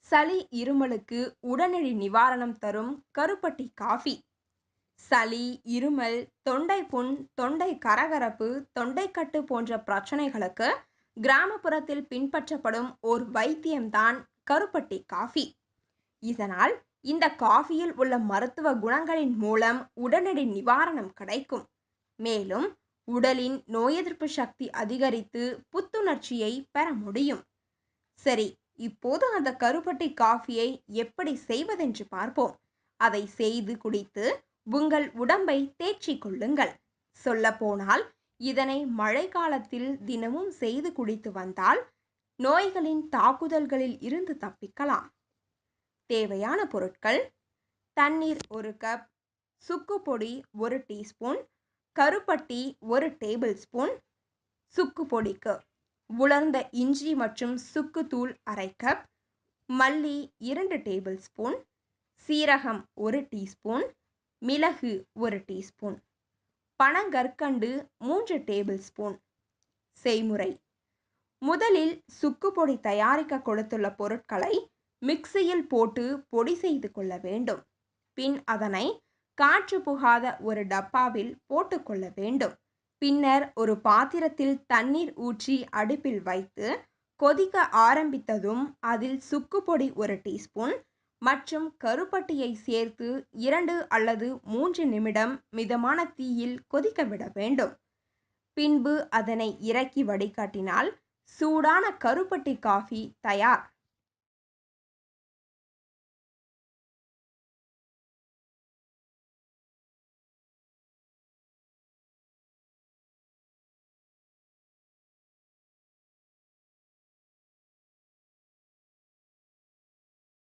சளி இருமலுக்கு உடனடி நிவாரணம் தரும் கருப்பட்டி காஃபி. சளி, இருமல், தொண்டை புண், தொண்டை கரகரப்பு, தொண்டைக்கட்டு போன்ற பிரச்சனைகளுக்கு கிராமப்புறத்தில் பின்பற்றப்படும் ஒரு வைத்தியம்தான் கருப்பட்டி காஃபி. இதனால் இந்த காஃபியில் உள்ள மருத்துவ குணங்களின் மூலம் உடனடி நிவாரணம் கிடைக்கும். மேலும் உடலின் நோய் எதிர்ப்பு சக்தி அதிகரித்து புத்துணர்ச்சியை பெற முடியும். சரி, இப்போது அந்த கருப்பட்டி காஃபியை எப்படி செய்வதென்று பார்ப்போம். அதை செய்து குடித்து உங்கள் உடம்பை தேற்றிக் கொள்ளுங்கள். சொல்லப்போனால் இதனை மழை காலத்தில் தினமும் செய்து குடித்து வந்தால் நோய்களின் தாக்குதல்களில் இருந்து தப்பிக்கலாம். தேவையான பொருட்கள்: தண்ணீர் 1 கப், சுக்கு பொடி 1 டீஸ்பூன், கருப்பட்டி 1 டேபிள் ஸ்பூன், சுக்கு பொடிக்கு உலர்ந்த இஞ்சி மற்றும் சுக்கு தூள் 1/2 கப், மல்லி 2 டேபிள் ஸ்பூன், சீரகம் 1 டீஸ்பூன், மிளகு 1 டீஸ்பூன், பனங்கற்கண்டு 3 டேபிள் ஸ்பூன். செய்முறை: முதலில் சுக்கு பொடி தயாரிக்க கொடுத்துள்ள பொருட்களை மிக்சியில் போட்டு பொடி செய்து கொள்ள வேண்டும். பின் அதனை காற்று புகாத ஒரு டப்பாவில் போட்டுக்கொள்ள வேண்டும். பின்னர் ஒரு பாத்திரத்தில் தண்ணீர் ஊற்றி அடுப்பில் வைத்து கொதிக்க ஆரம்பித்ததும் அதில் சுக்கு பொடி 1 டீஸ்பூன் மற்றும் கருப்பட்டியை சேர்த்து 2 அல்லது 3 நிமிடம் மிதமான தீயில் கொதிக்க விட வேண்டும். பின்பு அதனை இறக்கி வடிகட்டினால் சூடான கருப்பட்டி காஃபி தயார்.